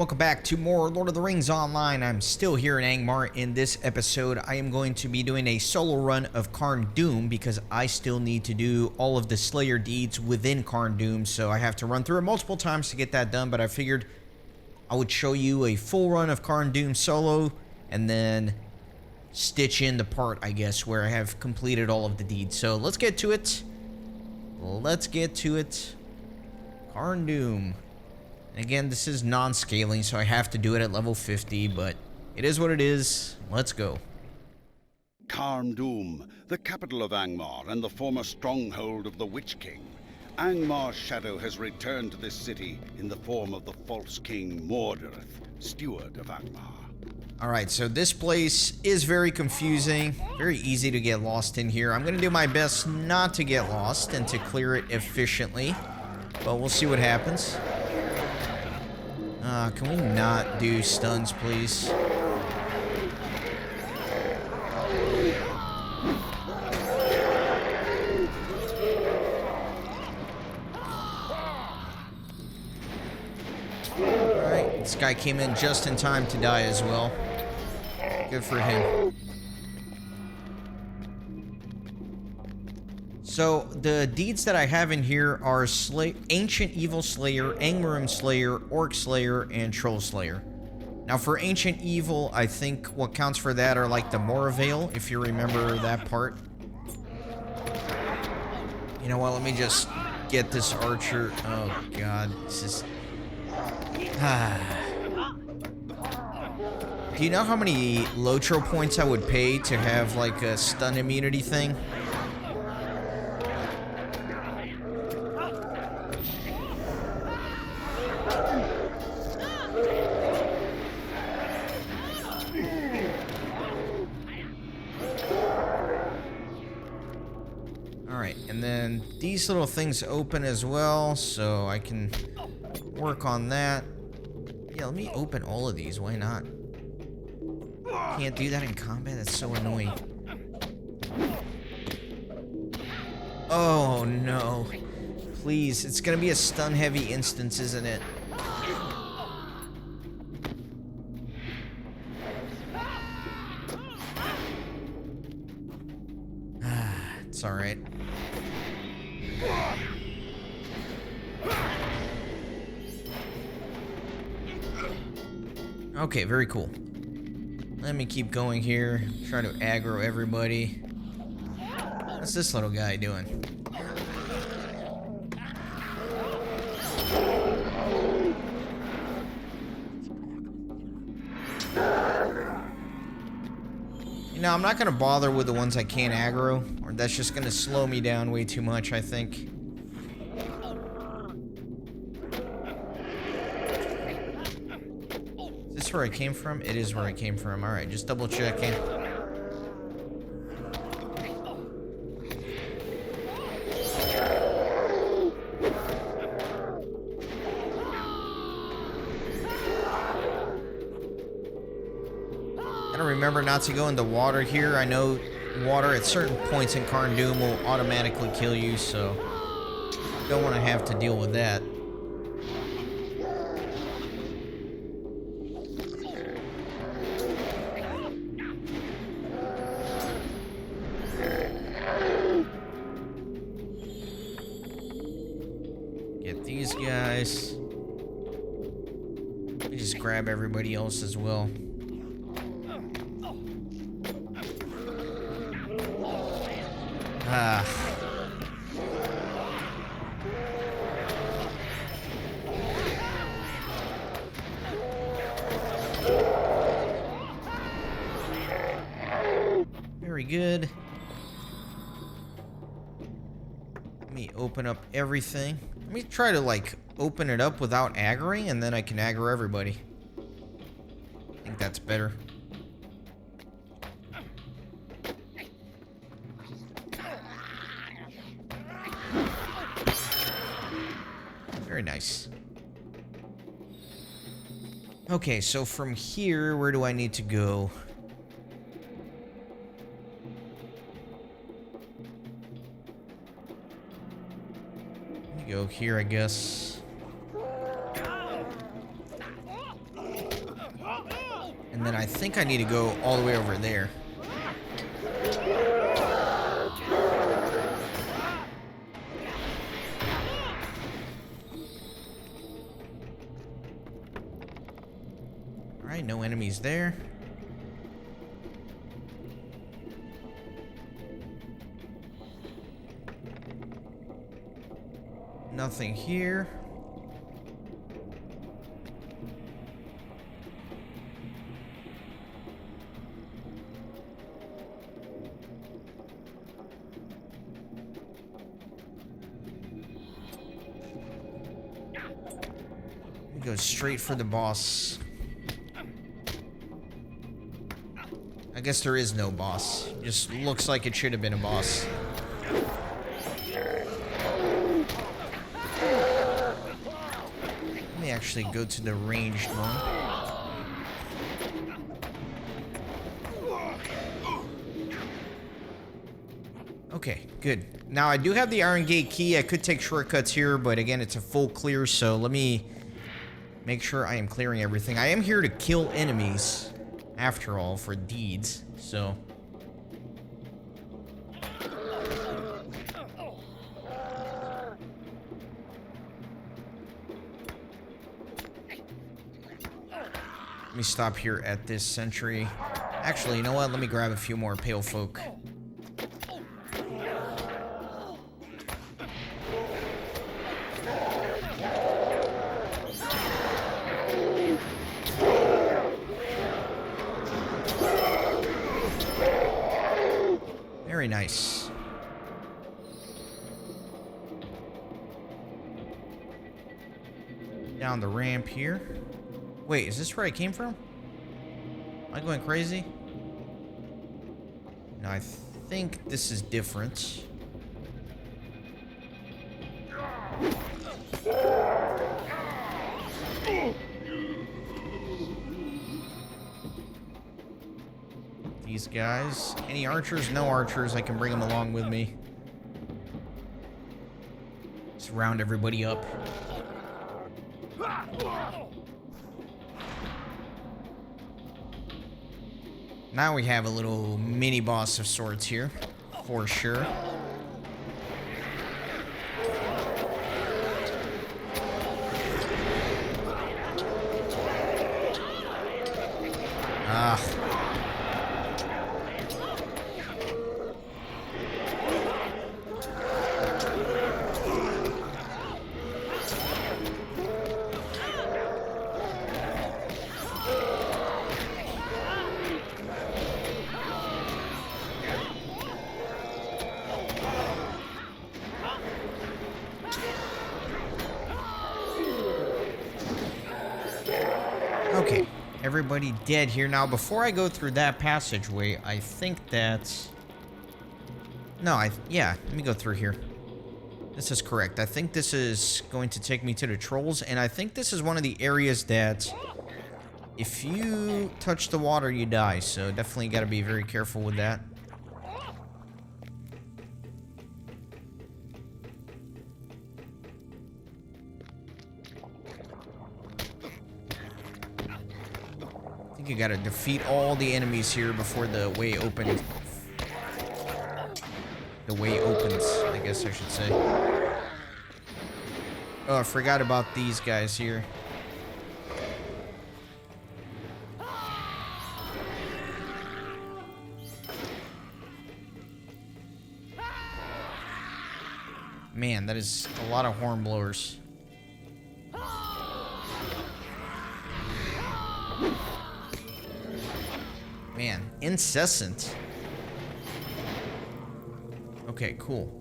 welcome back to more Lord of the Rings Online. I'm still here in Angmar. In this episode, I am going to be doing a solo run of Carn Dûm because I still need to do all of the Slayer deeds within Carn Dûm, so I have to run through it multiple times to get that done, but I figured I would show you a full run of Carn Dûm solo and then stitch in the part, I guess, where I have completed all of the deeds. So let's get to it. Carn Dûm. Again, this is non-scaling, so I have to do it at level 50, but it is what it is. Let's go. Carn Dûm, the capital of Angmar and the former stronghold of the Witch King. Angmar's shadow has returned to this city in the form of the false king Mordorith, steward of Angmar. Alright, so this place is very confusing, very easy to get lost in here. I'm going to do my best not to get lost and to clear it efficiently, but we'll see what happens. Can we not do stuns, please? Alright, this guy came in just in time to die as well. Good for him. So, the deeds that I have in here are Ancient Evil Slayer, Angmarim Slayer, Orc Slayer, and Troll Slayer. Now, for Ancient Evil, I think what counts for that are like the Moravale, if you remember that part. You know what, let me just get this archer. Oh, God, this is... Do you know how many LOTRO points I would pay to have, like, a stun immunity thing? Alright, and then these little things open as well, so I can work on that. Yeah, let me open all of these, why not? Can't do that in combat, that's so annoying. Oh no. Please, it's gonna be a stun heavy instance, isn't it? It's alright. Okay, very cool. Let me keep going here. Try to aggro everybody. What's this little guy doing? You know, I'm not gonna bother with the ones I can't aggro, or that's just gonna slow me down way too much, I think. Is this where I came from? It is where I came from. Alright, just double checking. Remember not to go into water here. I know water at certain points in Carn Dûm will automatically kill you, so don't want to have to deal with that. Get these guys. Let me just grab everybody else as well. Very good. Let me open up everything. Let me try to, like, open it up without aggroing, and then I can aggro everybody. I think that's better. Very nice. Okay, so from here, where do I need to go? Let me go here, I guess. then I think I need to go all the way over there. Alright, no enemies there. Nothing here. We go straight for the boss. I guess there is no boss. Just looks like it should have been a boss. Let me actually go to the ranged one. Okay, good. Now I do have the Iron Gate key. I could take shortcuts here, but again, it's a full clear, so let me make sure I am clearing everything. I am here to kill enemies, after all, for deeds, so... Let me stop here at this sentry. Actually, you know what? Let me grab a few more pale folk. Very nice. Down the ramp here. Wait, is this where I came from? Am I going crazy? No, I think this is different. These guys. Any archers? No archers. I can bring them along with me. Just round everybody up. Now we have a little mini boss of sorts here, for sure. Okay, everybody dead here. Now, before I go through that passageway, I think that's... No, yeah, let me go through here. This is correct. I think this is going to take me to the trolls, and I think this is one of the areas that if you touch the water, you die, so definitely got to be very careful with that. You gotta defeat all the enemies here before the way opens. The way opens, I guess I should say. Oh, I forgot about these guys here. Man, that is a lot of horn blowers. Man, incessant. Okay, cool.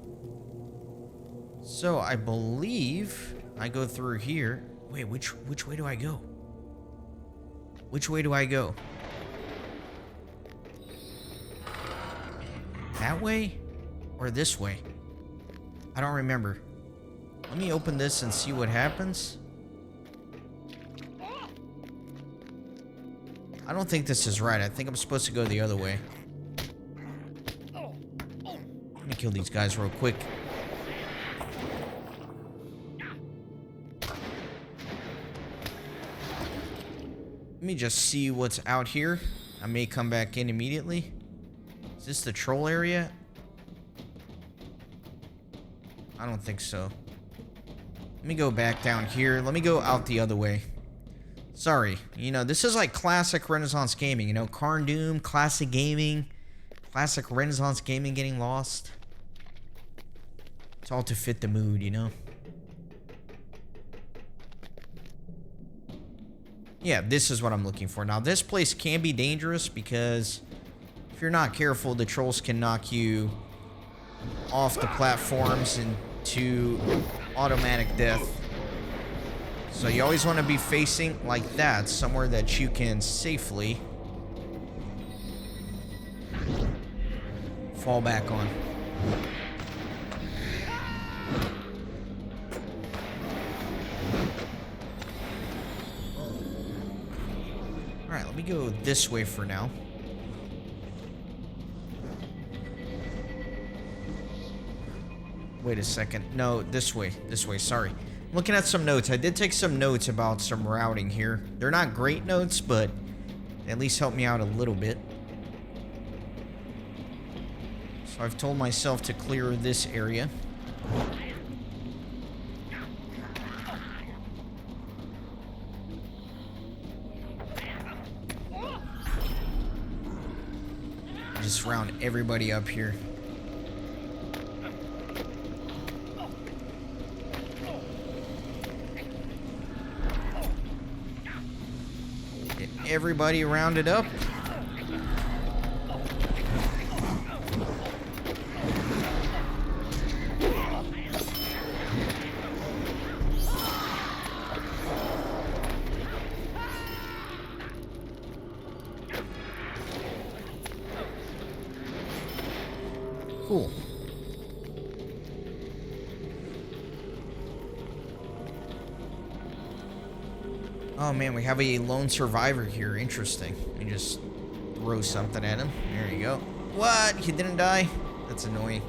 So I believe I go through here. Wait, which way do I go? Which way do I go? That way or this way? I don't remember. Let me open this and see what happens. I don't think this is right. I think I'm supposed to go the other way. Let me kill these guys real quick. me just see what's out here. I may come back in immediately. Is this the troll area? I don't think so. Let me go back down here. Let me go out the other way. Sorry. You know, this is like classic Renaissance gaming. You know, Carn Dûm, classic gaming. Classic Renaissance gaming getting lost. It's all to fit the mood, you know? Yeah, this is what I'm looking for. Now, this place can be dangerous because if you're not careful, the trolls can knock you off the platforms into automatic death. So you always want to be facing like that, somewhere that you can safely fall back on. Alright, let me go this way for now. Wait a second. No, this way. This way, sorry. I'm looking at some notes. I did take some notes about some routing here. They're not great notes, but they at least help me out a little bit. So I've told myself to clear this area. Just round everybody up here. Get everybody rounded up. Cool. Oh man, we have a lone survivor here. Interesting. Let me just throw something at him. There you go. What? He didn't die? That's annoying.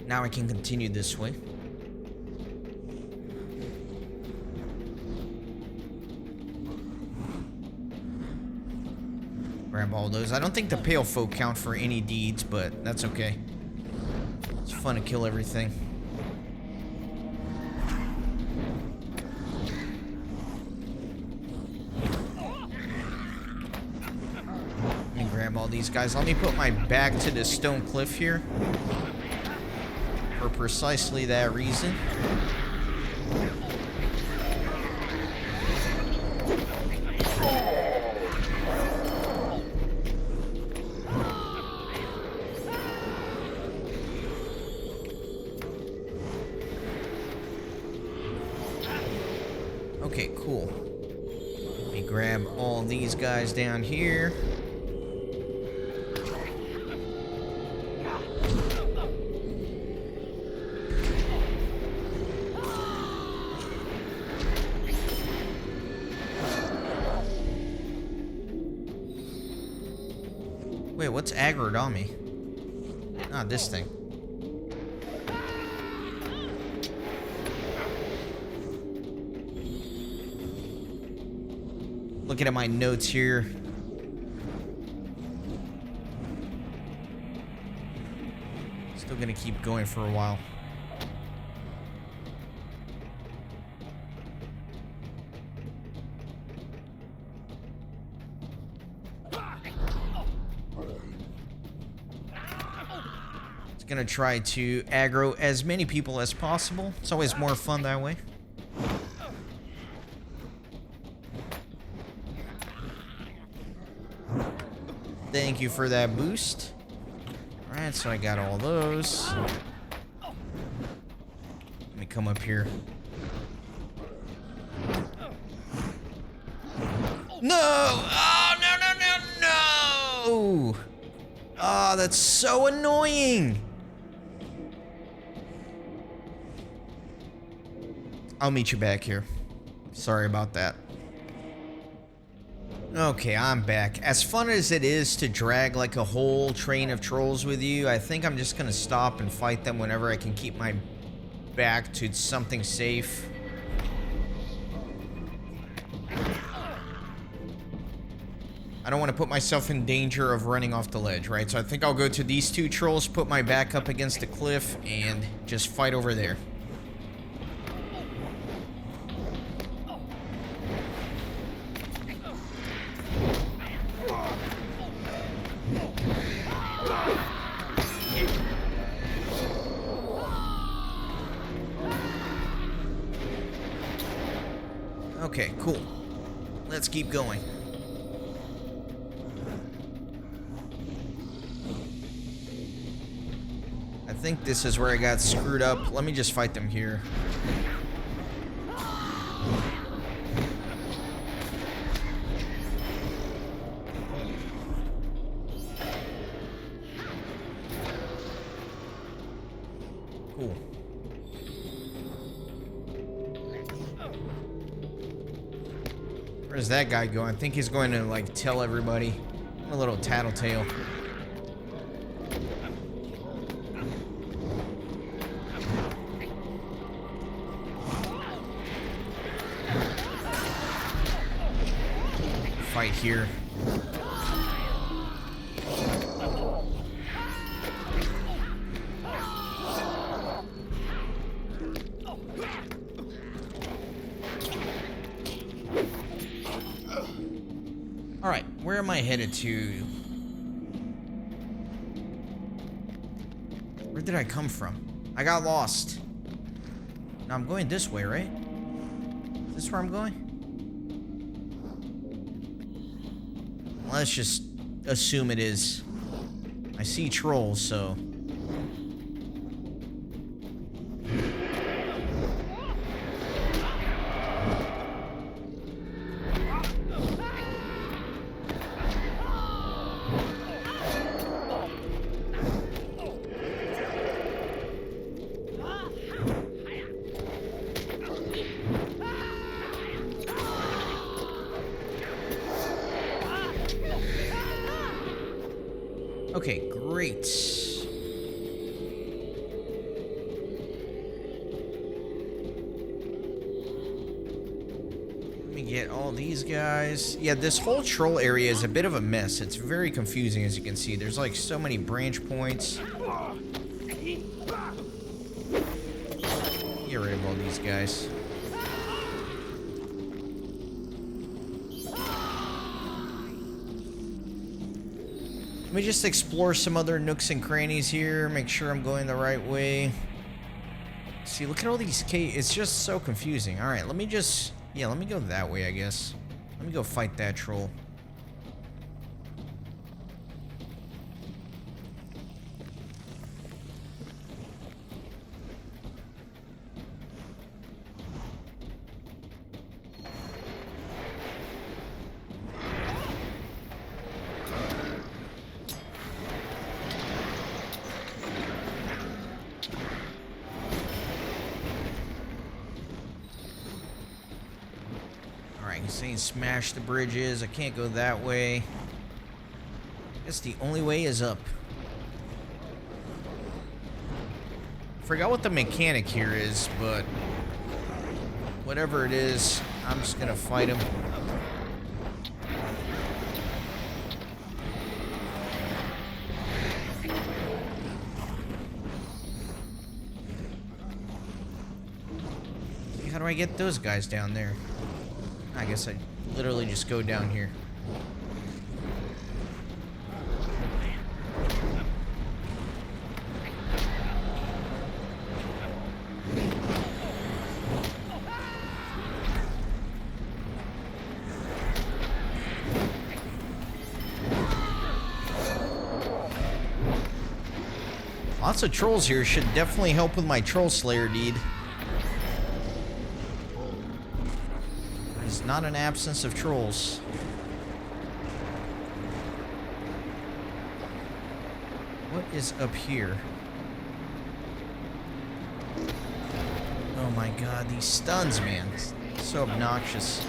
Now I can continue this way. Grab all those. I don't think the pale folk count for any deeds, but that's okay. It's fun to kill everything. Let me grab all these guys. Let me put my back to the stone cliff here. For precisely that reason. Okay, cool. Let me grab all these guys down here. Wait, what's aggroed on me? Ah, this thing. Looking at my notes here. Still gonna keep going for a while. It's gonna try to aggro as many people as possible. It's always more fun that way. Thank you for that boost. Alright, so I got all those. Let me come up here. No! Oh, no, no, no, no! Oh, that's so annoying! I'll meet you back here. Sorry about that. Okay, I'm back. As fun as it is to drag like a whole train of trolls with you, I think I'm just gonna stop and fight them whenever I can keep my back to something safe. I don't want to put myself in danger of running off the ledge, right? So I think I'll go to these two trolls, put my back up against the cliff, and just fight over there. Okay, cool. Let's keep going. I think this is where I got screwed up. Let me just fight them here. Cool. Where's that guy going? I think he's going to, like, tell everybody. A little tattletale. Fight here. Alright, where am I headed to? Where did I come from? I got lost. Now I'm going this way, right? Is this where I'm going? Let's just assume it is. I see trolls, so... Okay, great. Let me get all these guys. Yeah, this whole troll area is a bit of a mess. It's very confusing, as you can see. There's like so many branch points. Get rid of all these guys. Let me just explore some other nooks and crannies here, make sure I'm going the right way. See, look at all these caves. It's just so confusing. All right, let me just... Yeah, let me go that way, I guess. Let me go fight that troll. He's saying smash the bridges. I can't go that way. I guess the only way is up. Forgot what the mechanic here is, but whatever it is, I'm just gonna fight him. How do I get those guys down there? I guess I literally just go down here. Lots of trolls here should definitely help with my troll slayer deed. Not an absence of trolls. What is up here? Oh my god, these stuns, man. So obnoxious.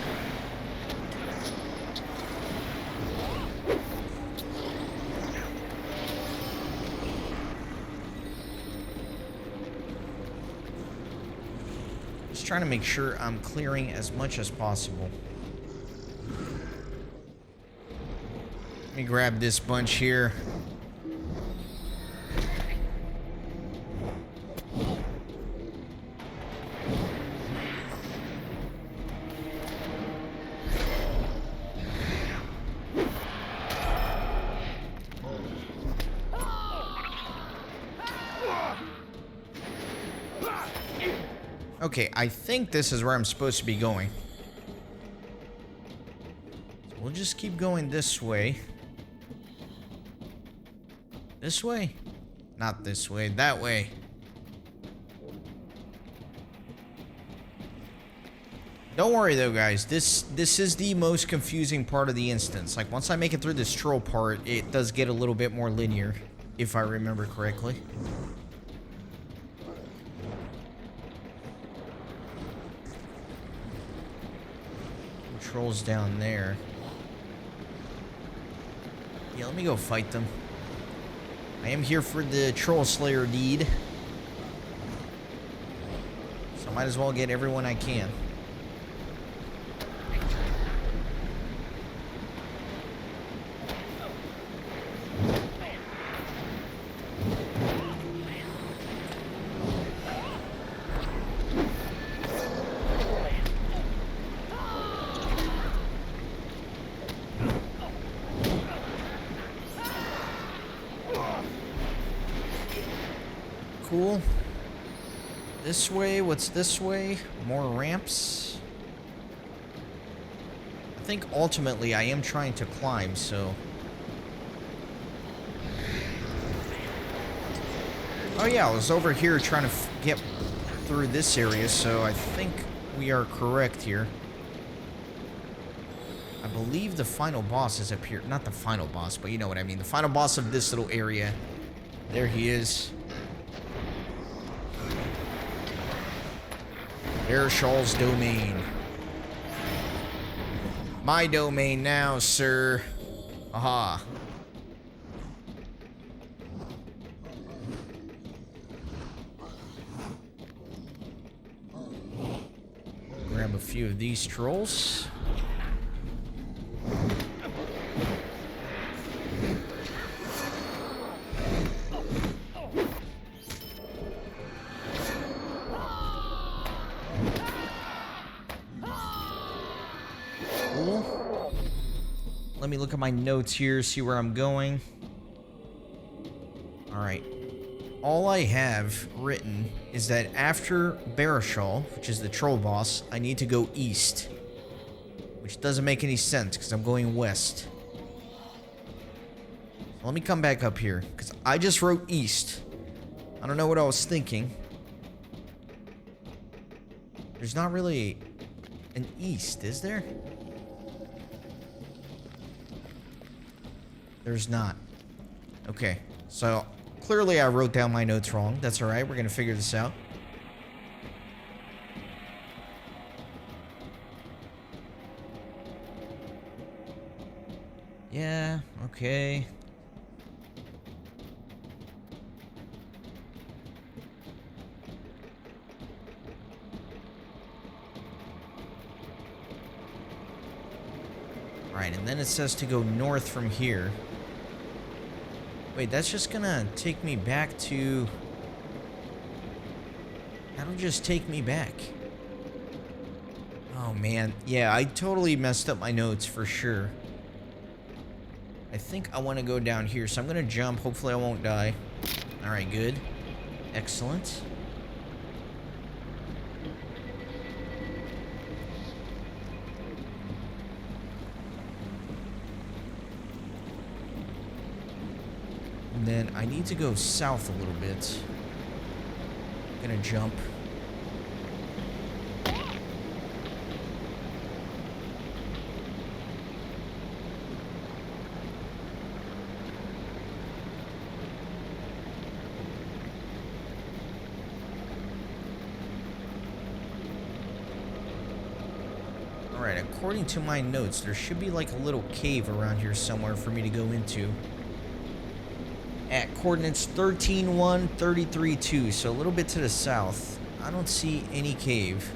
Just trying to make sure I'm clearing as much as possible. Let me grab this bunch here. Okay, I think this is where I'm supposed to be going. So we'll just keep going this way. This way? Not this way, that way. Don't worry though, guys. This is the most confusing part of the instance. Like, once I make it through this troll part, it does get a little bit more linear, if I remember correctly. Trolls down there. Yeah, let me go fight them. I am here for the Troll Slayer deed. So I might as well get everyone I can. Cool. This way, what's this way? More ramps. I think ultimately I am trying to climb, so... Oh yeah, I was over here trying to get through this area, so I think we are correct here. I believe the final boss is up here. Not the final boss, but you know what I mean. The final boss of this little area. There he is. Airshaw's domain. My domain now, sir. Aha. Grab a few of these trolls. Let me look at my notes here, see where I'm going. Alright. All I have written is that after Barishal, which is the troll boss, I need to go east. Which doesn't make any sense, because I'm going west. So let me come back up here, because I just wrote east. I don't know what I was thinking. There's not really an east, is there? There's not. Okay, so clearly I wrote down my notes wrong. That's alright, we're gonna figure this out. Yeah, okay. Right, and then it says to go north from here. Wait, that's just gonna take me back to... That'll just take me back. Oh, man. Yeah, I totally messed up my notes for sure. I think I want to go down here, so I'm gonna jump. Hopefully I won't die. Alright, good. Excellent. And then I need to go south a little bit. I'm gonna jump. Alright, according to my notes, there should be like a little cave around here somewhere for me to go into. At coordinates 13-1, 33-2, so a little bit to the south. I don't see any cave.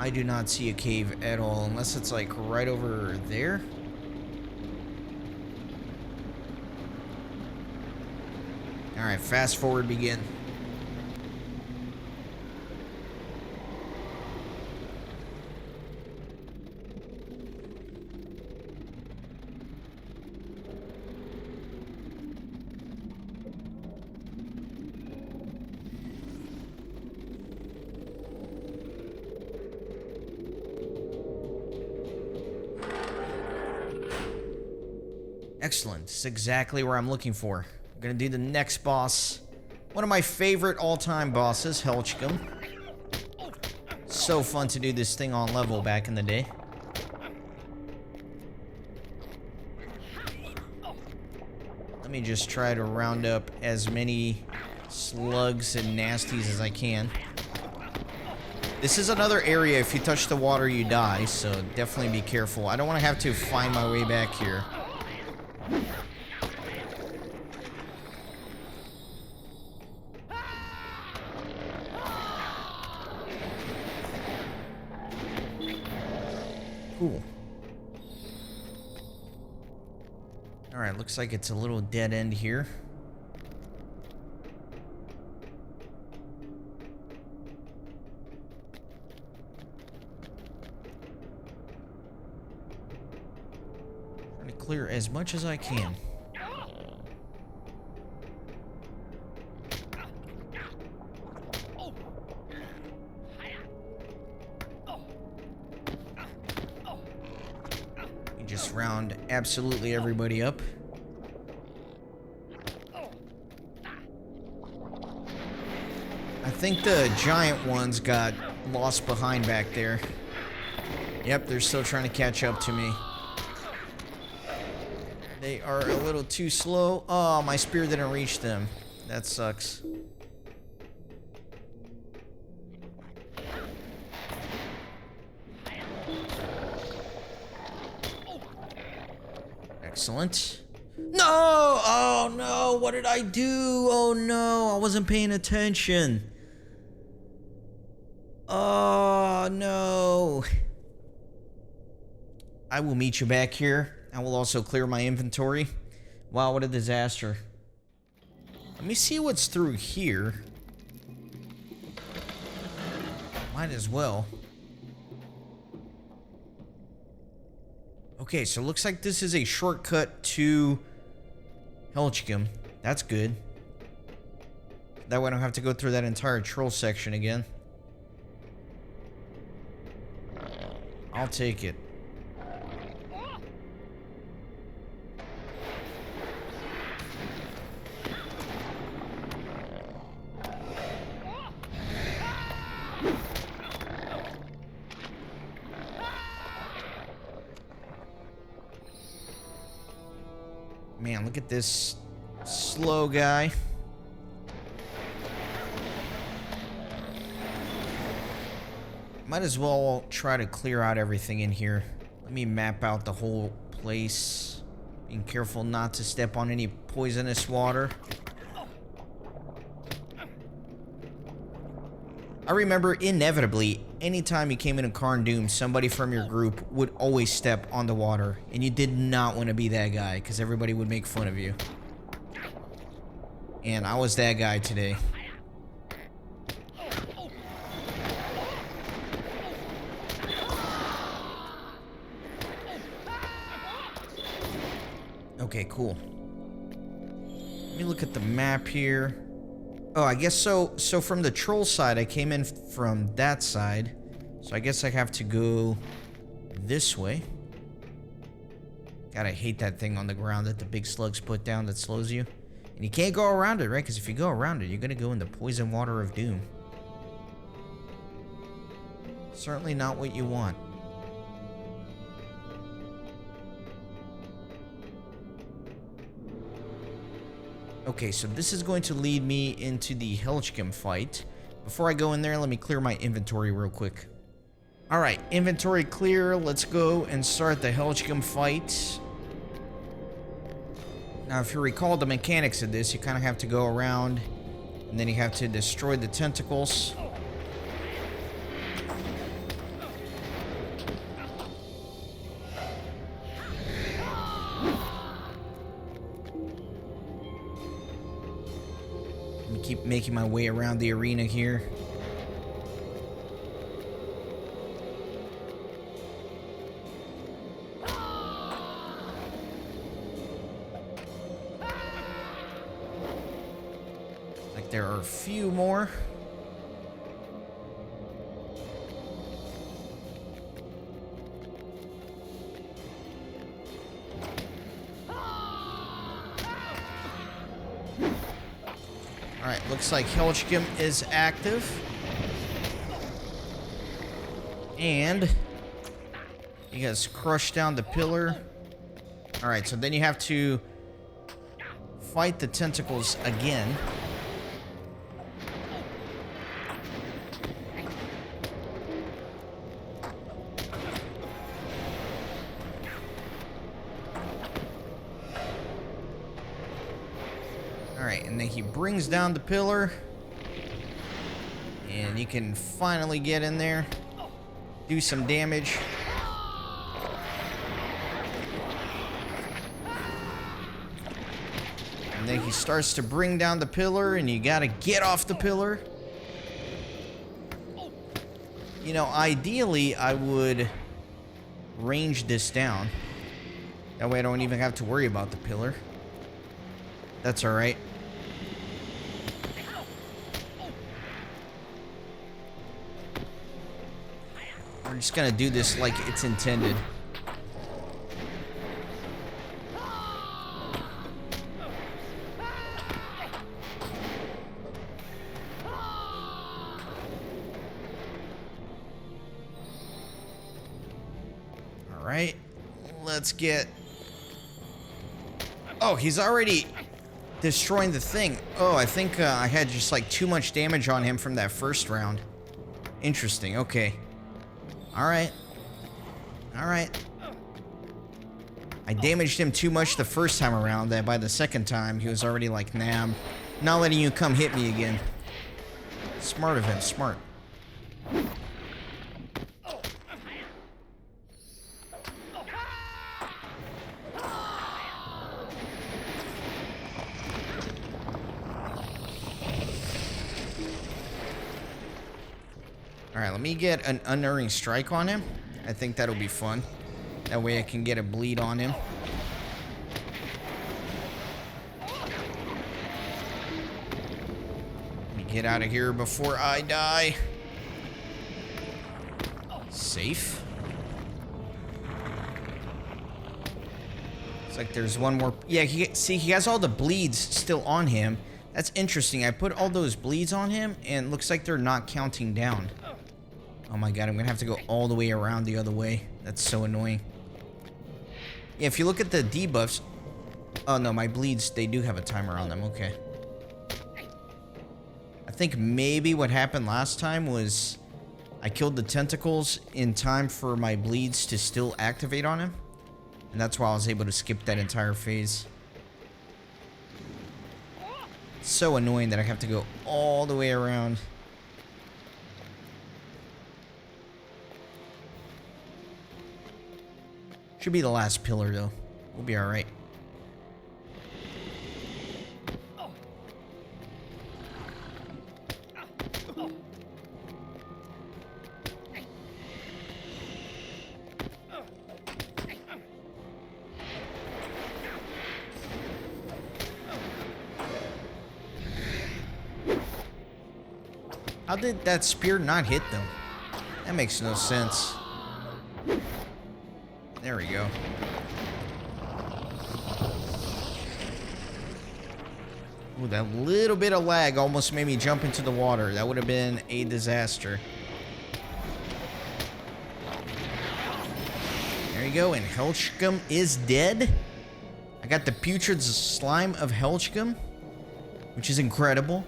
I do not see a cave at all, unless it's like right over there. Alright, fast forward begin. Excellent. This is exactly where I'm looking for. I'm gonna do the next boss. One of my favorite all-time bosses, Helchicum. So fun to do this thing on level back in the day. Let me just try to round up as many slugs and nasties as I can. This is another area, if you touch the water, you die, so definitely be careful. I don't want to have to find my way back here. Cool. Alright, looks like it's a little dead end here. Trying to clear as much as I can. Just round absolutely everybody up. I think the giant ones got lost behind back there. Yep, they're still trying to catch up to me. They are a little too slow. Oh, my spear didn't reach them. That sucks. Excellent. No! Oh no, what did I do? Oh no, I wasn't paying attention. Oh no. I will meet you back here. I will also clear my inventory. Wow, what a disaster. Let me see what's through here. Might as well. Okay, so it looks like this is a shortcut to Helchicum. That's good. That way I don't have to go through that entire troll section again. I'll take it. Man, look at this slow guy. Might as well try to clear out everything in here. Let me map out the whole place. Being careful not to step on any poisonous water. I remember inevitably, anytime you came into Carn Dûm, somebody from your group would always step on the water, and you did not want to be that guy, because everybody would make fun of you. And I was that guy today. Okay, cool. Let me look at the map here. Oh, I guess so from the troll side, I came in from that side. So I guess I have to go this way. God, I hate that thing on the ground that the big slugs put down that slows you. And you can't go around it, right? Because if you go around it, you're going to go in the poison water of doom. Certainly not what you want. Okay, so this is going to lead me into the Helchicum fight. Before I go in there, let me clear my inventory real quick. Alright, inventory clear. Let's go and start the Helchicum fight. Now, if you recall the mechanics of this, you kind of have to go around, and then you have to destroy the tentacles. Let me keep making my way around the arena here. Like there are a few more. Alright, looks like Helchgum is active. And he has crushed down the pillar. Alright, so then you have to fight the tentacles again. Alright, and then he brings down the pillar. And you can finally get in there. Do some damage. And then he starts to bring down the pillar, and you gotta get off the pillar. You know, ideally, I would range this down. That way I don't even have to worry about the pillar. That's alright. We're just gonna do this like it's intended. Alright. Let's get... Oh, he's already destroying the thing. Oh, I think I had just like too much damage on him from that first round. Interesting, okay. Alright. Alright. I damaged him too much the first time around, that by the second time he was already like, nah, I'm not letting you come hit me again. Smart of him, smart. Alright, let me get an unerring strike on him. I think that'll be fun. That way I can get a bleed on him. Let me get out of here before I die. Safe. Looks like there's one more. Yeah, see, he has all the bleeds still on him. That's interesting. I put all those bleeds on him, and looks like they're not counting down. Oh my god, I'm gonna have to go all the way around the other way. That's so annoying. Yeah, if you look at the debuffs... Oh no, my bleeds, they do have a timer on them, okay. I think maybe what happened last time was I killed the tentacles in time for my bleeds to still activate on him. And that's why I was able to skip that entire phase. It's so annoying that I have to go all the way around. Should be the last pillar, though. We'll be alright. How did that spear not hit them? That makes no sense. There we go. Ooh, that little bit of lag almost made me jump into the water. That would have been a disaster. There you go, and Helchgum is dead. I got the putrid slime of Helchgum, which is incredible.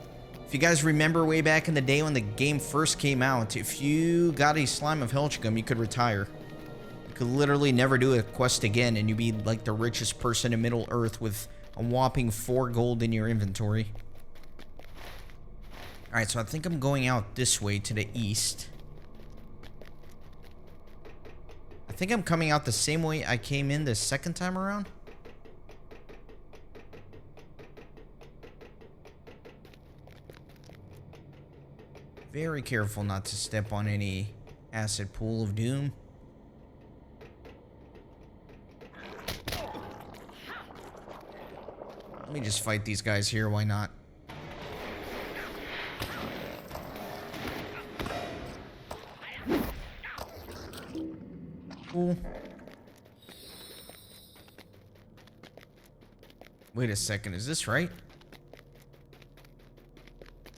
If you guys remember way back in the day when the game first came out, if you got a slime of Helchgum, you could retire. Could literally never do a quest again, and you'd be like the richest person in Middle Earth with a whopping 4 gold in your inventory. Alright, so I think I'm going out this way to the east. I think I'm coming out the same way I came in the second time around. very careful not to step on any acid pool of doom. Let me just fight these guys here, why not? Cool. Wait a second, is this right?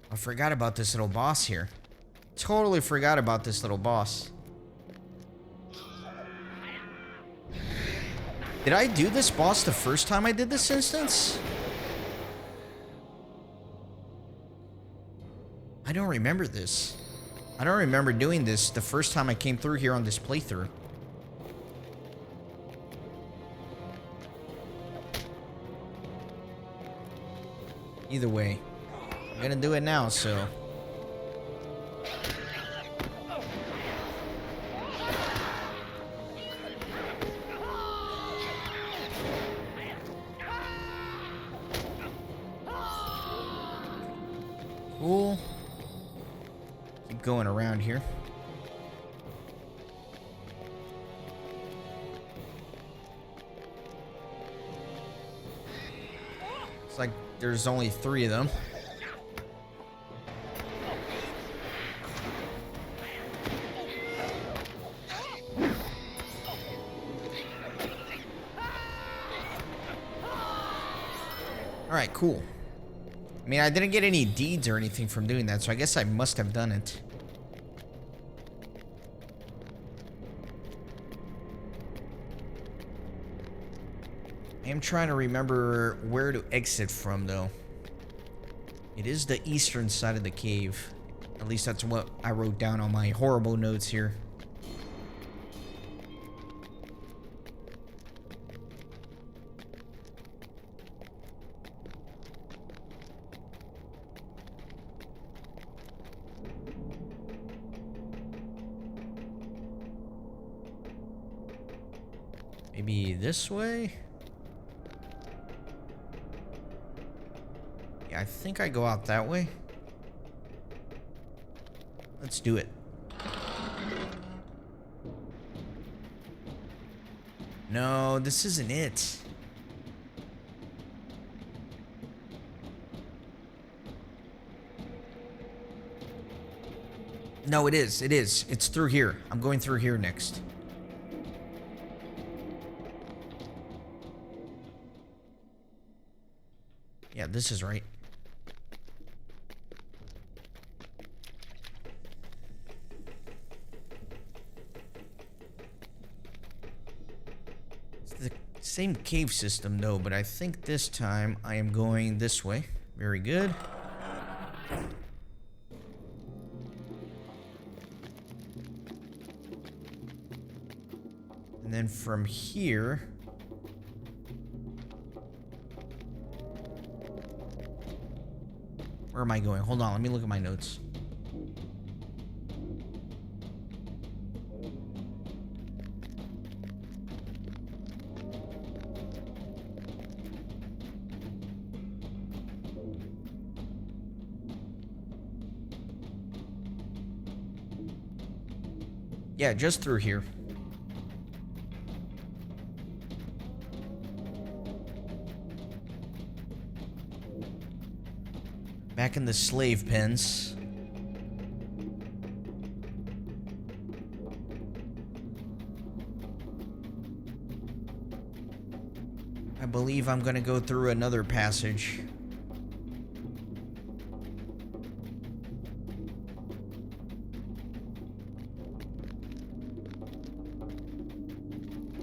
I forgot about this little boss here. Totally forgot about this little boss. Did I do this boss the first time I did this instance? I don't remember this. I don't remember doing this the first time I came through here on this playthrough. Either way, I'm gonna do it now, so... Cool. Keep going around here. It's like there's only 3 of them. Alright, cool. I mean, I didn't get any deeds or anything from doing that, so I guess I must have done it. I am trying to remember where to exit from, though. It is the eastern side of the cave. At least that's what I wrote down on my horrible notes here. Maybe this way? Yeah, I think I go out that way. Let's do it. No, this isn't it. No, it is. It is. It's through here. I'm going through here next. Yeah, this is right. It's the same cave system, though, but I think this time I am going this way. Very good. And then from here... Where am I going? Hold on, let me look at my notes. Yeah, just through here. Back in the slave pens. I believe I'm gonna go through another passage.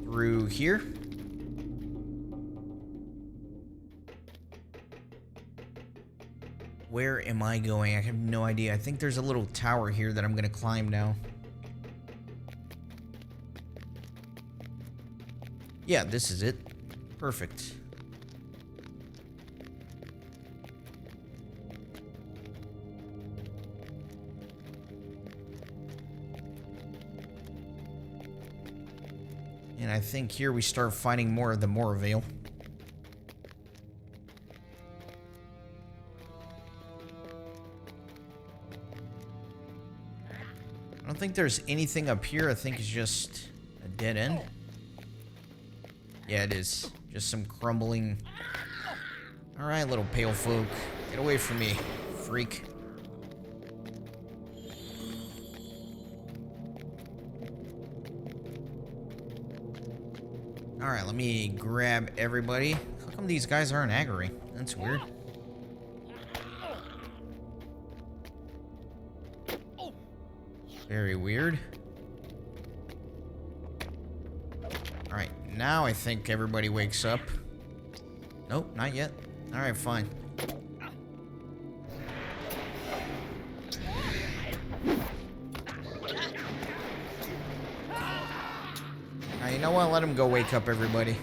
Through here. Where am I going? I have no idea. I think there's a little tower here that I'm gonna climb now. Yeah, this is it. Perfect. And I think here we start fighting more of the Moravale. I don't think there's anything up here. I think it's just a dead end. Yeah, it is. Just some crumbling. Alright, little pale folk. Get away from me, freak. Alright, let me grab everybody. How come these guys aren't aggroing? That's weird. Very weird. Alright, now I think everybody wakes up. Nope, not yet. Alright, fine. You know what? Let him go wake up everybody.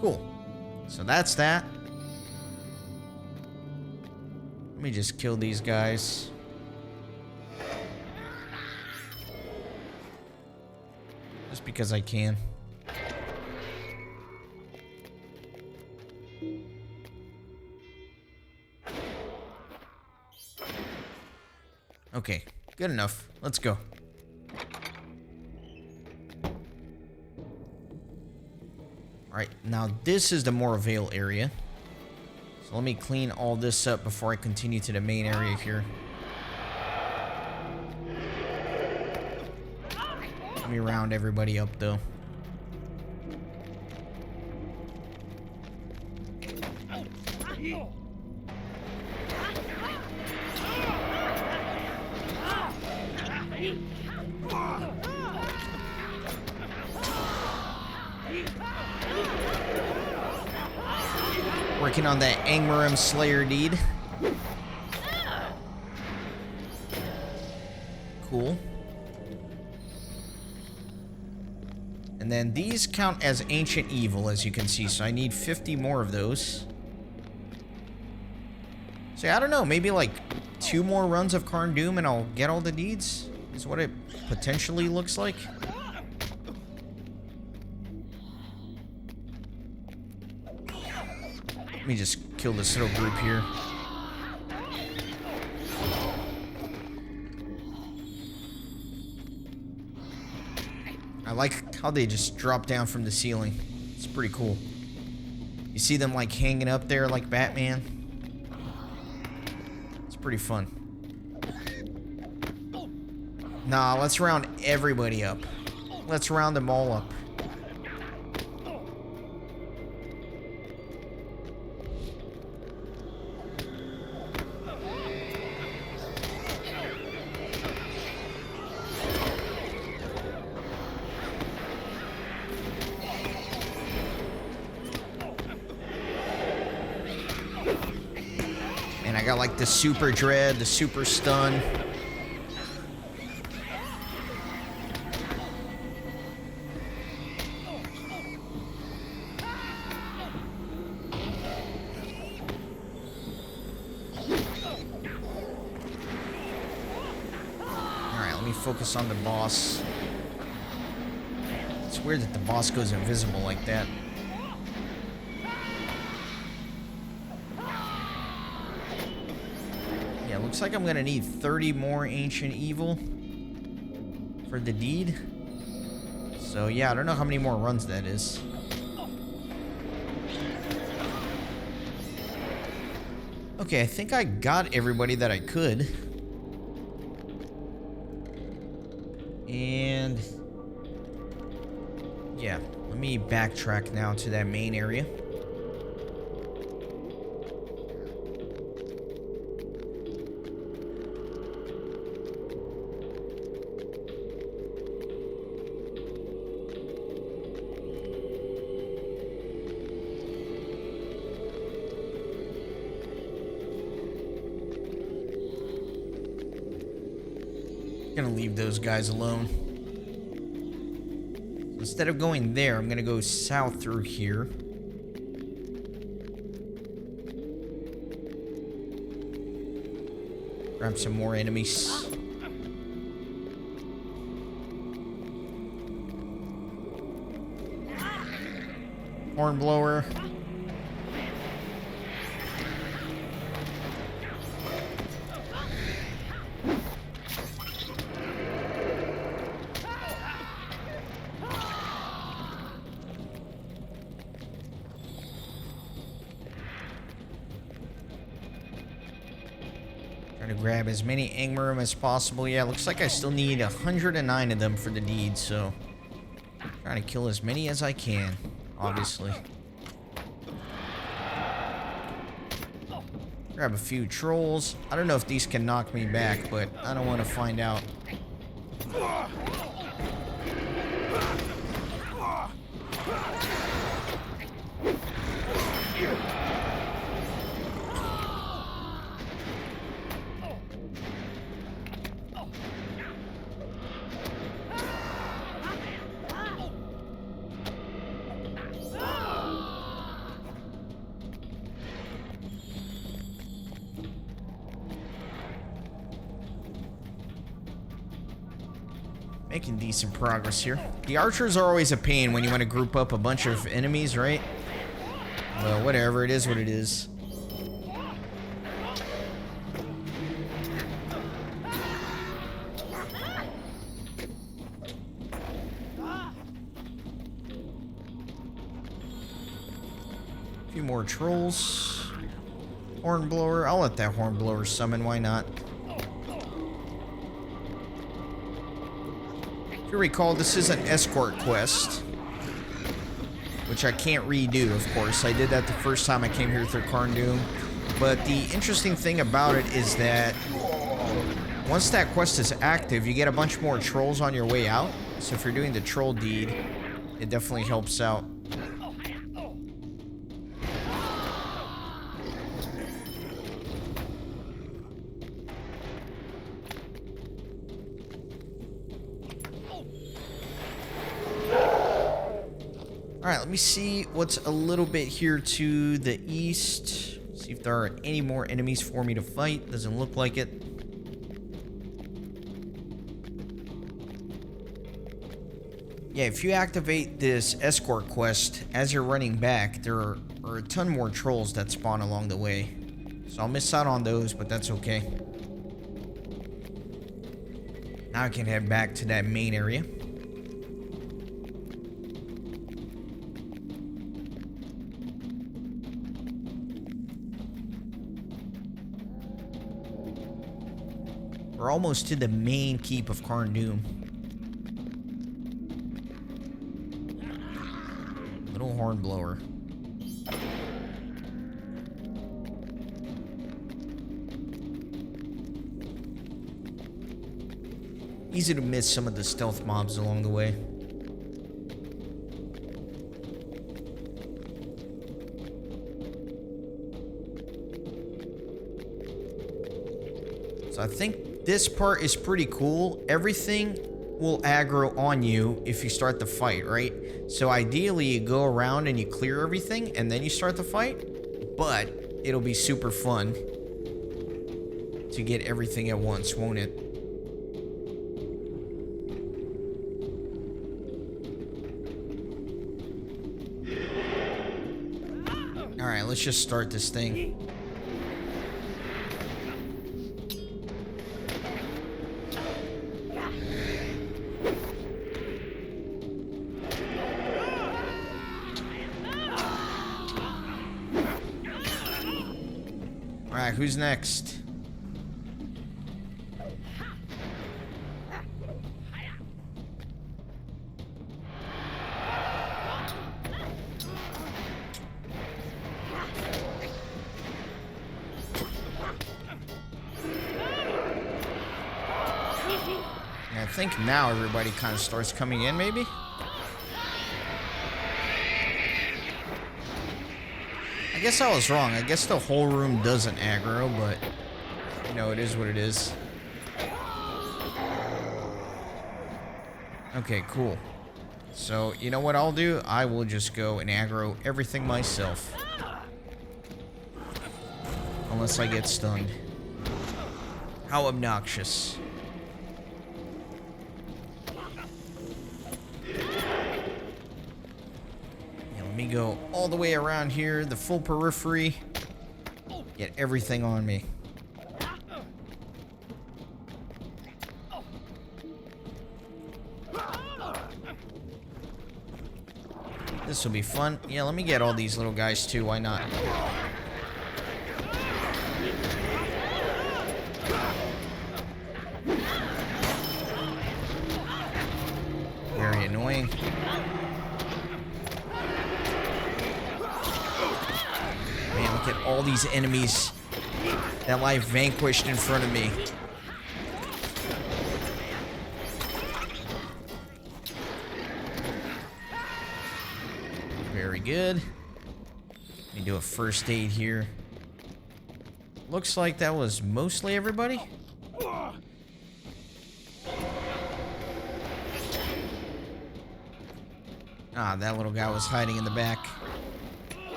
Cool. So that's that. Let me just kill these guys. Just because I can. Okay, good enough. Let's go. Alright, now this is the Moravale area. So let me clean all this up before I continue to the main area here. Let me round everybody up though. Working on that Angmarim Slayer deed. Cool. And then these count as ancient evil, as you can see, so I need 50 more of those. So I don't know, maybe like 2 more runs of Carn Dûm and I'll get all the deeds? Is what it potentially looks like. Let me just kill this little group here. I like how they just drop down from the ceiling. It's pretty cool. You see them like hanging up there like Batman. It's pretty fun. Nah, let's round everybody up. Let's round them all up. And I got like the super dread, the super stun. Alright, let me focus on the boss. It's weird that the boss goes invisible like that. Looks like I'm gonna need 30 more ancient evil for the deed. So yeah, I don't know how many more runs that is. Okay, I think I got everybody that I could. And yeah, let me backtrack now to that main area. Gonna leave those guys alone. Instead of going there, I'm gonna go south through here. Grab some more enemies. Hornblower. To grab as many Angmarum as possible. Yeah, looks like I still need 109 of them for the deed, so trying to kill as many as I can, obviously. Grab a few trolls. I don't know if these can knock me back, but I don't want to find out. Making decent progress here. The archers are always a pain when you want to group up a bunch of enemies, right? Well, whatever, it is what it is. A few more trolls. Hornblower. I'll let that Hornblower summon, why not? If you recall, this is an escort quest, which I can't redo, of course. I did that the first time I came here through Carn Dûm. But the interesting thing about it is that once that quest is active, you get a bunch more trolls on your way out. So if you're doing the troll deed, it definitely helps out. Alright, let me see what's a little bit here to the east. See if there are any more enemies for me to fight. Doesn't look like it. Yeah, if you activate this escort quest as you're running back, there are a ton more trolls that spawn along the way. So I'll miss out on those, but that's okay. Now I can head back to that main area. We're almost to the main keep of Carn Dûm. Little Hornblower. Easy to miss some of the stealth mobs along the way. So I think this part is pretty cool. Everything will aggro on you if you start the fight, right? So ideally you go around and you clear everything and then you start the fight, but it'll be super fun to get everything at once, won't it? Alright, let's just start this thing. Alright, who's next? I think now everybody kind of starts coming in, maybe? I guess I was wrong. I guess the whole room doesn't aggro, but, you know, it is what it is. Okay, cool. So, you know what I'll do? I will just go and aggro everything myself. Unless I get stunned. How obnoxious. me go all the way around here, the full periphery. Get everything on me. This will be fun. Yeah, let me get all these little guys too. Why not? Very annoying. Man, look at all these enemies that life vanquished in front of me. Very good. Let me do a first aid here. Looks like that was mostly everybody. Ah, that little guy was hiding in the back.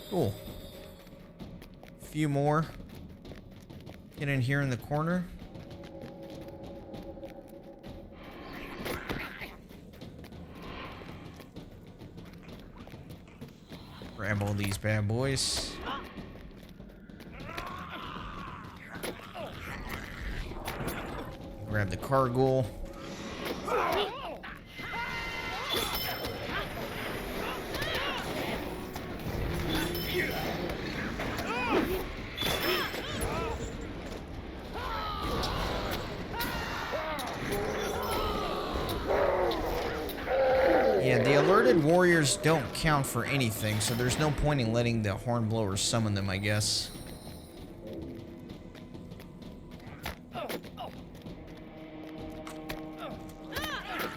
Cool. A few more. Get in here in the corner. Grab all these bad boys. Grab the cargo. Yeah, the alerted warriors don't count for anything, so there's no point in letting the hornblowers summon them, I guess.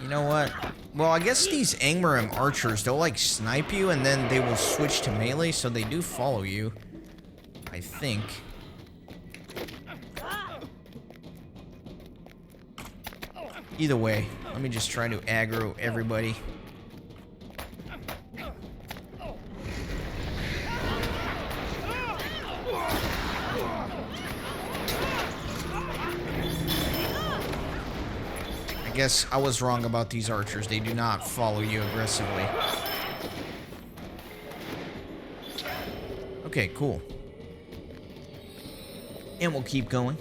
You know what? Well, I guess these Angmarim archers, they'll like snipe you and then they will switch to melee, so they do follow you. I think. Either way, let me just try to aggro everybody. I guess I was wrong about these archers. They do not follow you aggressively. Okay, cool. And we'll keep going.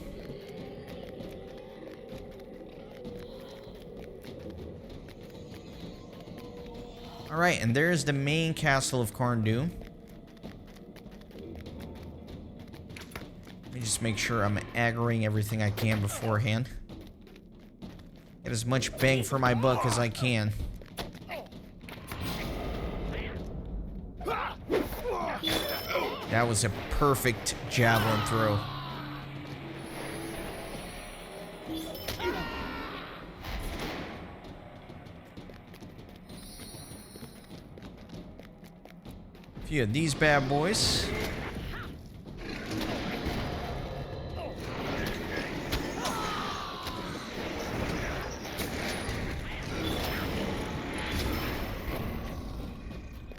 Alright, and there's the main castle of Carn Dûm. Let me just make sure I'm aggroing everything I can beforehand. Get as much bang for my buck as I can. That was a perfect javelin throw. A few of these bad boys.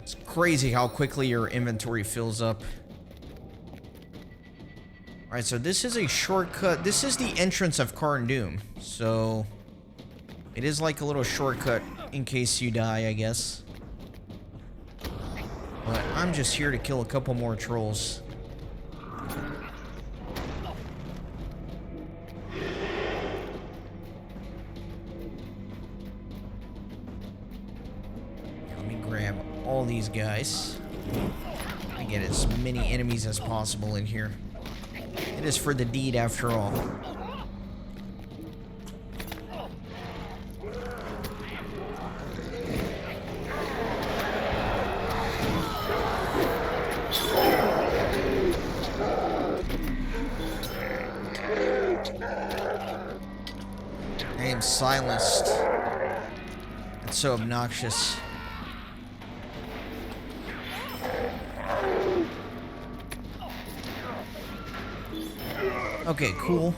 It's crazy how quickly your inventory fills up. Alright, so this is a shortcut. This is the entrance of Carn Dûm. So it is like a little shortcut in case you die, I guess. But I'm just here to kill a couple more trolls. Let me grab all these guys. Let me get as many enemies as possible in here. It is for the deed after all. I am silenced. It's so obnoxious. Okay, cool.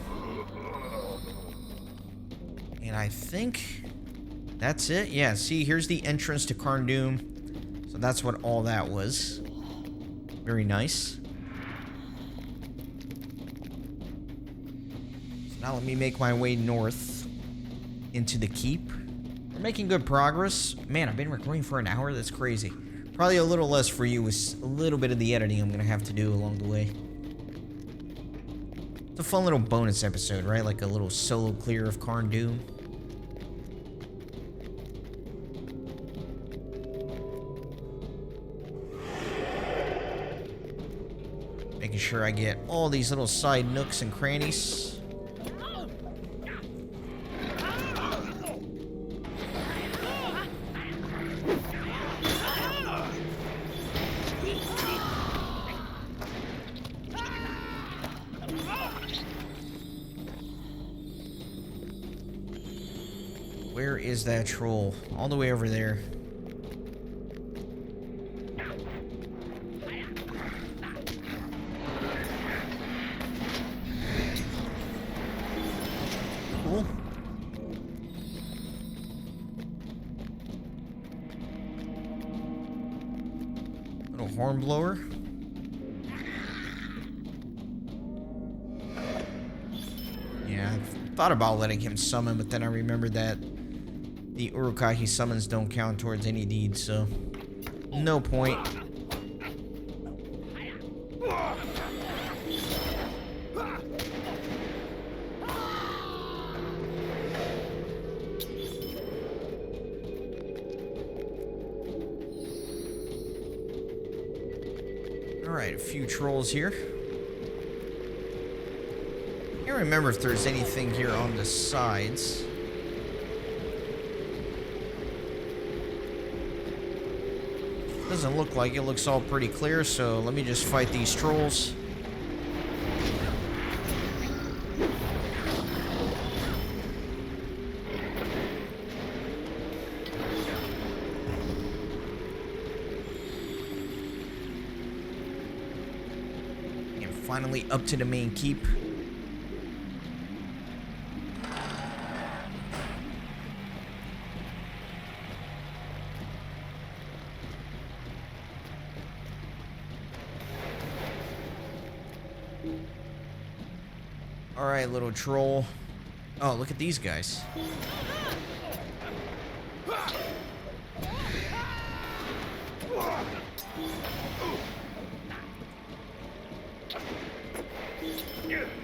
And I think that's it. Yeah, see, here's the entrance to Carn Dûm. So that's what all that was. Very nice. So now let me make my way north. into the keep. We're making good progress. Man, I've been recording for an hour. That's crazy. Probably a little less for you with a little bit of the editing I'm going to have to do along the way. It's a fun little bonus episode, right? Like a little solo clear of Carn Dûm. Making sure I get all these little side nooks and crannies. Where is that troll? All the way over there. Cool. Little horn blower. Yeah, I thought about letting him summon, but then I remembered that the Urukai he summons don't count towards any deeds, so no point. Alright, a few trolls here. I can't remember if there's anything here on the sides. Doesn't look like it. Looks all pretty clear, so let me just fight these trolls. And finally up to the main keep. Alright, little troll. Oh, look at these guys. A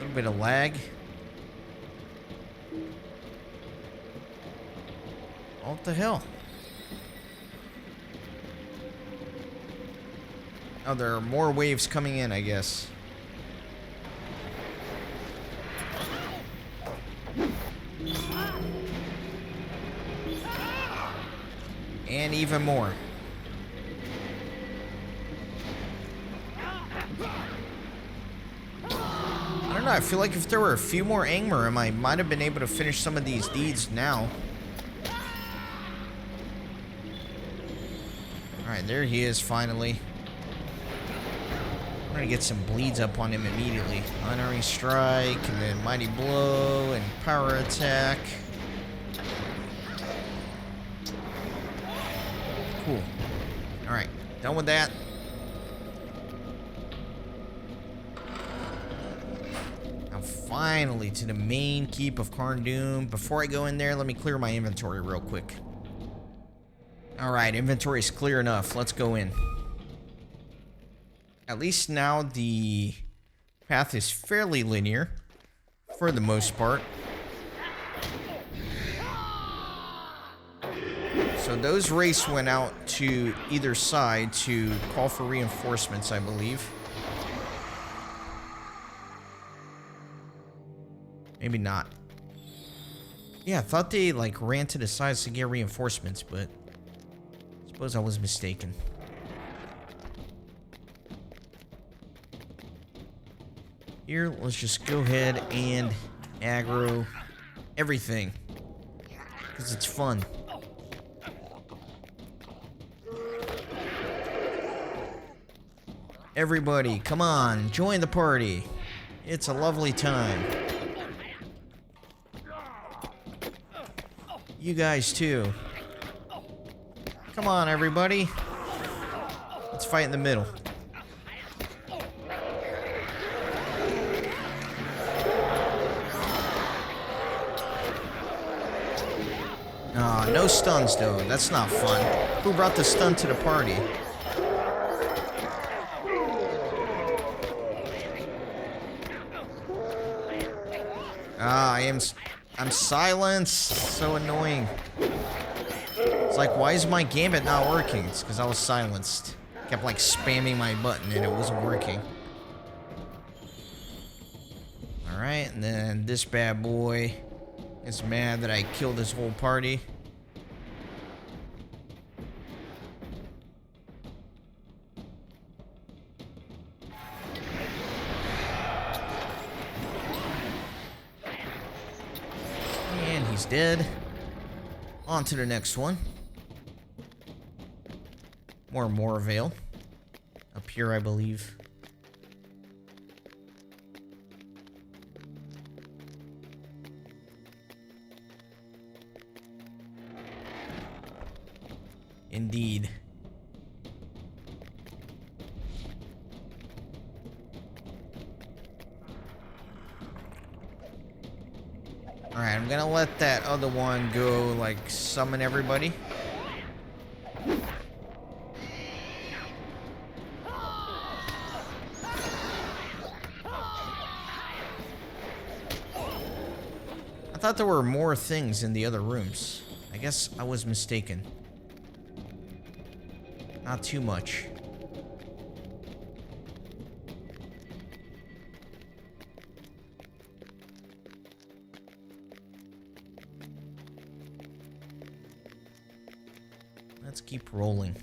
little bit of lag. What the hell? Oh, there are more waves coming in, I guess. And even more. I don't know, I feel like if there were a few more Angmar, I might have been able to finish some of these deeds now. Alright, there he is finally. I'm gonna get some bleeds up on him immediately. Unerring Strike, and then Mighty Blow, and Power Attack. Cool. Alright, done with that. Now finally to the main keep of Carn Dûm. Before I go in there, let me clear my inventory real quick. Alright, inventory's clear enough. Let's go in. At least now the path is fairly linear, for the most part. So those wraiths went out to either side to call for reinforcements, I believe. Maybe not. Yeah, I thought they like ran to the sides to get reinforcements, but I suppose I was mistaken. Here, let's just go ahead and aggro everything, because it's fun. Everybody, come on, join the party. It's a lovely time. You guys too. Come on, everybody. Let's fight in the middle. Ah, no stuns though. That's not fun. Who brought the stun to the party? Ah, I'm silenced. So annoying. It's like, why is my gambit not working? It's because I was silenced. Kept like spamming my button and it wasn't working. Alright, and then this bad boy is mad that I killed his whole party. And he's dead. On to the next one. More Veil. Up here, I believe. Indeed. Alright, I'm gonna let that other one go, like, summon everybody. I thought there were more things in the other rooms. I guess I was mistaken. Not too much. Let's keep rolling.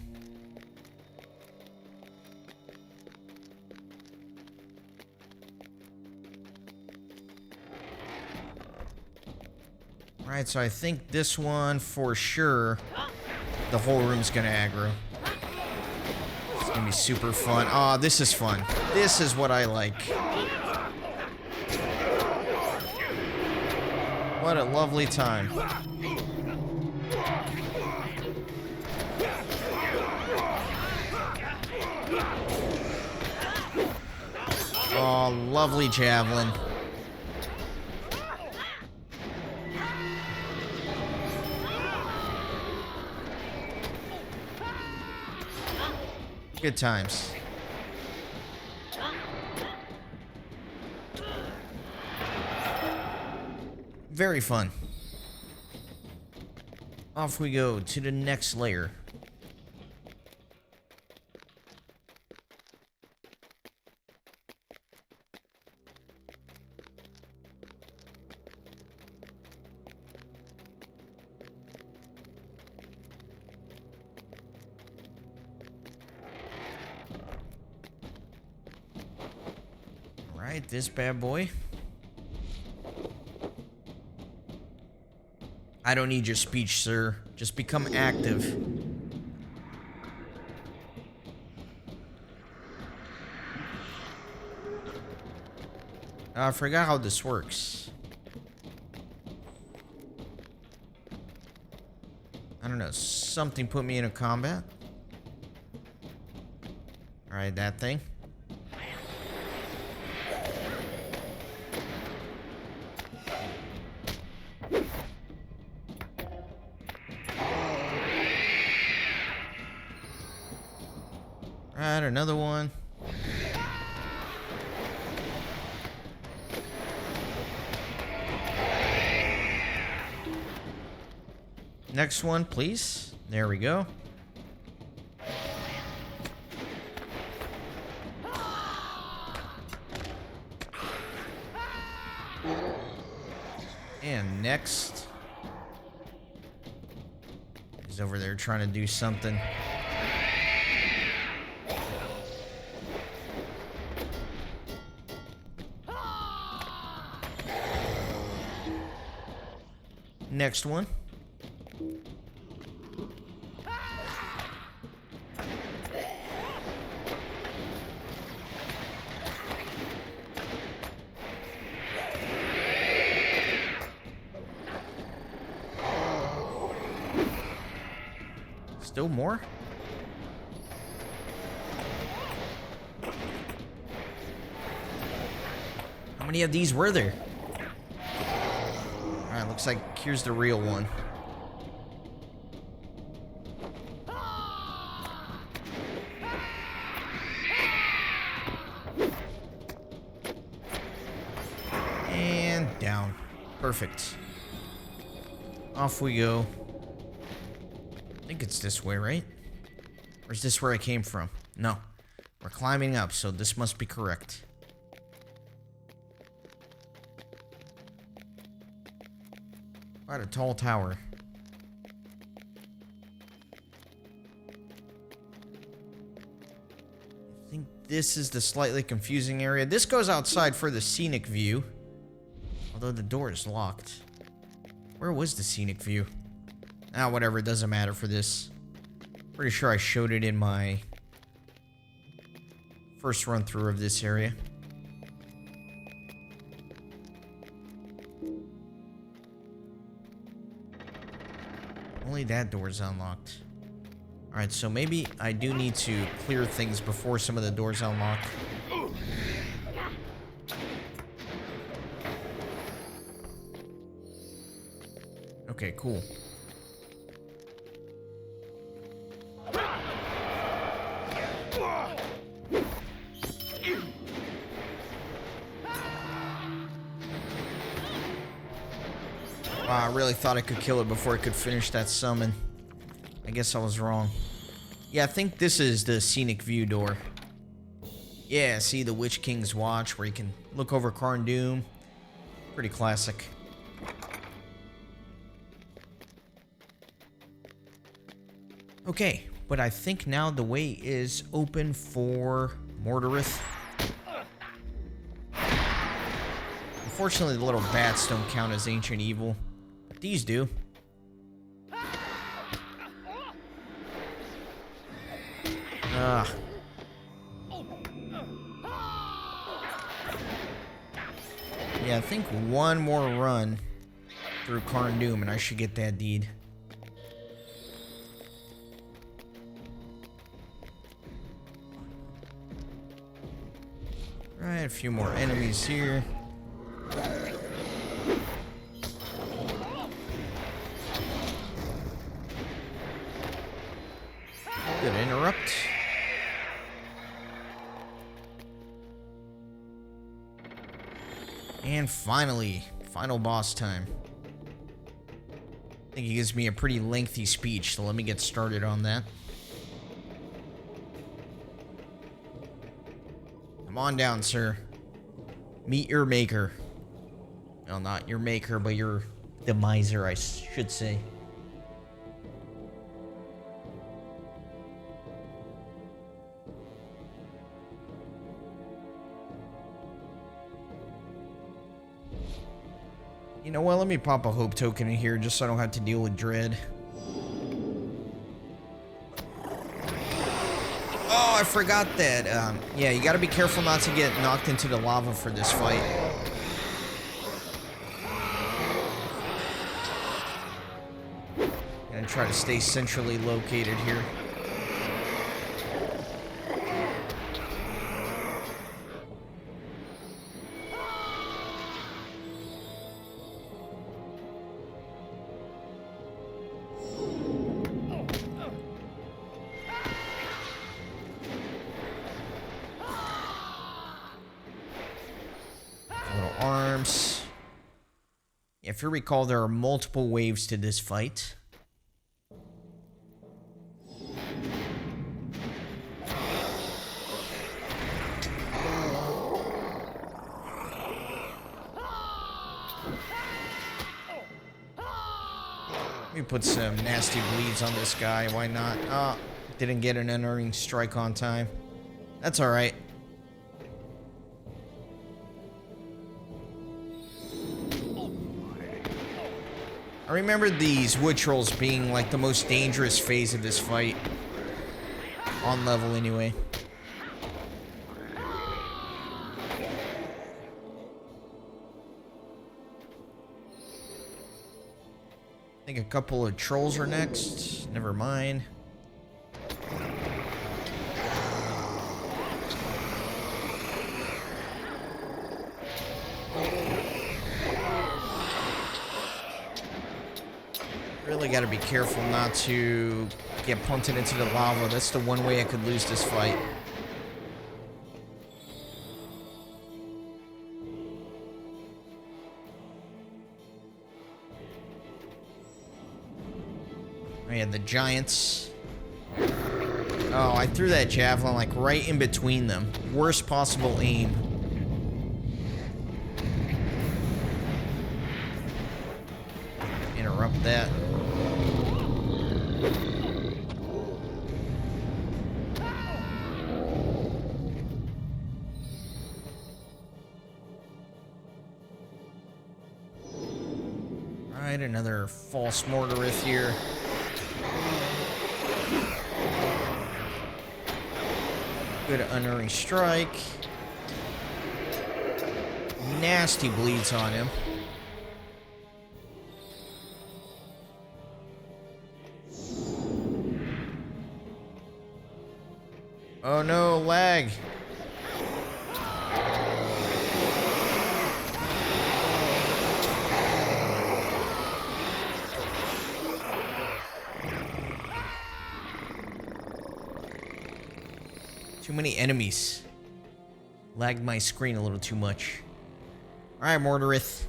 Alright, so I think this one for sure, the whole room's gonna aggro. It's gonna be super fun. Aw, this is fun. This is what I like. What a lovely time. Oh, lovely javelin. Good times. Very fun. Off we go to the next layer. Alright, this bad boy. I don't need your speech, sir. Just become active. I forgot how this works. I don't know. Something put me in a combat. Alright, that thing. Alright, another one. Next one, please. There we go. And next. He's over there trying to do something. Next one. Still more? How many of these were there? Alright, looks like here's the real one. Perfect. Off we go. I think it's this way, right? Or is this where I came from? No. We're climbing up, so this must be correct. Quite a tall tower. I think this is the slightly confusing area. This goes outside for the scenic view. Although the door is locked. Where was the scenic view? Ah, whatever, it doesn't matter for this. Pretty sure I showed it in my first run through of this area. Only that door's unlocked. Alright, so maybe I do need to clear things before some of the doors unlock. Okay, cool. Wow, I really thought I could kill it before I could finish that summon. I guess I was wrong. Yeah, I think this is the scenic view door. Yeah, see the Witch King's Watch where you can look over Carn Dûm. Pretty classic. Okay, but I think now the way is open for Mordarith. Unfortunately, the little bats don't count as ancient evil, but these do. Ah. Yeah, I think one more run through Carn Dûm and I should get that deed. Right, a few more enemies here. Good interrupt. And finally, final boss time. I think he gives me a pretty lengthy speech, so let me get started on that. Come on down, sir. Meet your maker. Well, not your maker, but your demiser, I should say. You know what? Let me pop a hope token in here just so I don't have to deal with dread. Oh, I forgot that. Yeah, you gotta be careful not to get knocked into the lava for this fight. And try to stay centrally located here. Arms. If you recall, there are multiple waves to this fight. Let me put some nasty bleeds on this guy. Why not? Oh, didn't get an unerring strike on time. That's alright. I remember these wood trolls being like the most dangerous phase of this fight. On level anyway. I think a couple of trolls are next. Never mind. Really gotta be careful not to get punted into the lava. That's the one way I could lose this fight. had the giants. Oh, I threw that javelin like right in between them. Worst possible aim. Interrupt that. Alright, another false mortarith here. Good unerring strike. Nasty bleeds on him. Oh no, lag. Too many enemies. Lagged my screen a little too much. Alright, Mortarith.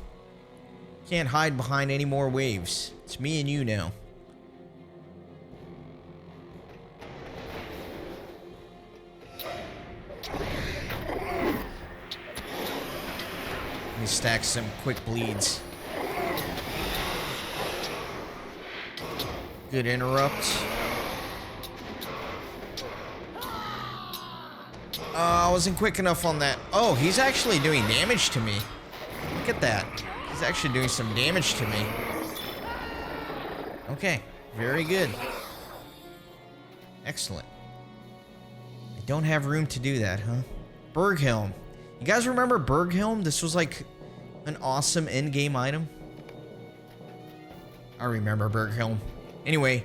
Can't hide behind any more waves. It's me and you now. Let me stack some quick bleeds. Good interrupt. I wasn't quick enough on that. Oh, he's actually doing damage to me. Look at that. He's actually doing some damage to me. Okay, very good. Excellent. I don't have room to do that, huh? Berghelm. You guys remember Berghelm? This was like an awesome in-game item. I remember Berghelm. Anyway,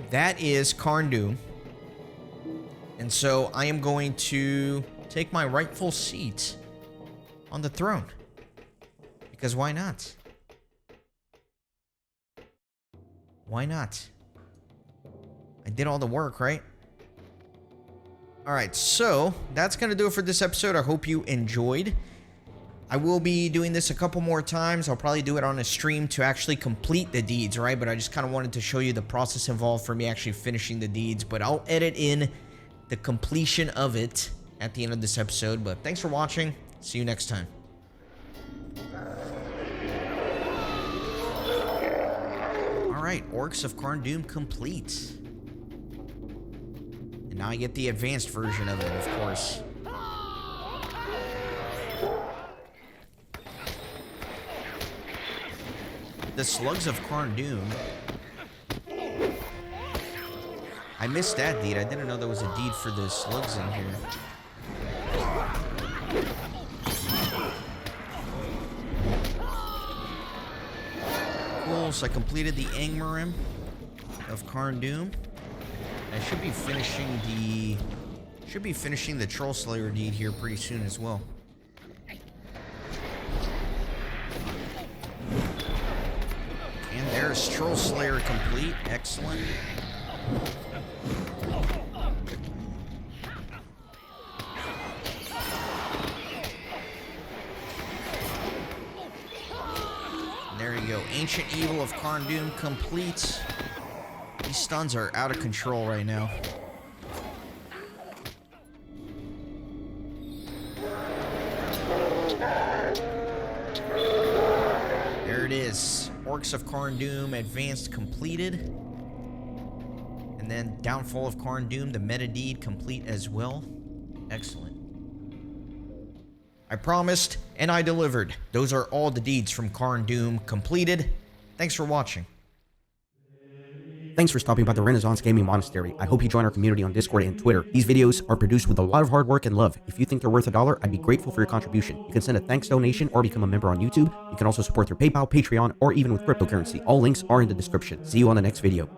that is Carn Dûm. And so I am going to take my rightful seat on the throne. Because why not? Why not? I did all the work, right? Alright, so that's going to do it for this episode. I hope you enjoyed. I will be doing this a couple more times. I'll probably do it on a stream to actually complete the deeds, right? But I just kind of wanted to show you the process involved for me actually finishing the deeds. But I'll edit in the completion of it at the end of this episode. But thanks for watching. See you next time. Alright, Orcs of Carn Dûm complete. And now I get the advanced version of it, of course. The Slugs of Carn Dûm. I missed that deed. I didn't know there was a deed for the slugs in here. Cool, so I completed the Angmarim of Carn Dûm. I should be finishing the Troll Slayer deed here pretty soon as well. And there's Troll Slayer complete. Excellent. There you go. Ancient Evil of Carn Dûm complete. These stuns are out of control right now. There it is. Orcs of Carn Dûm advanced completed. And then Downfall of Carn Dûm, the meta deed complete as well. Excellent. I promised, and I delivered. Those are all the deeds from Carn Dûm completed. Thanks for watching. Thanks for stopping by the Renaissance Gaming Monastery. I hope you join our community on Discord and Twitter. These videos are produced with a lot of hard work and love. If you think they're worth $1, I'd be grateful for your contribution. You can send a thanks donation or become a member on YouTube. You can also support through PayPal, Patreon, or even with cryptocurrency. All links are in the description. See you on the next video.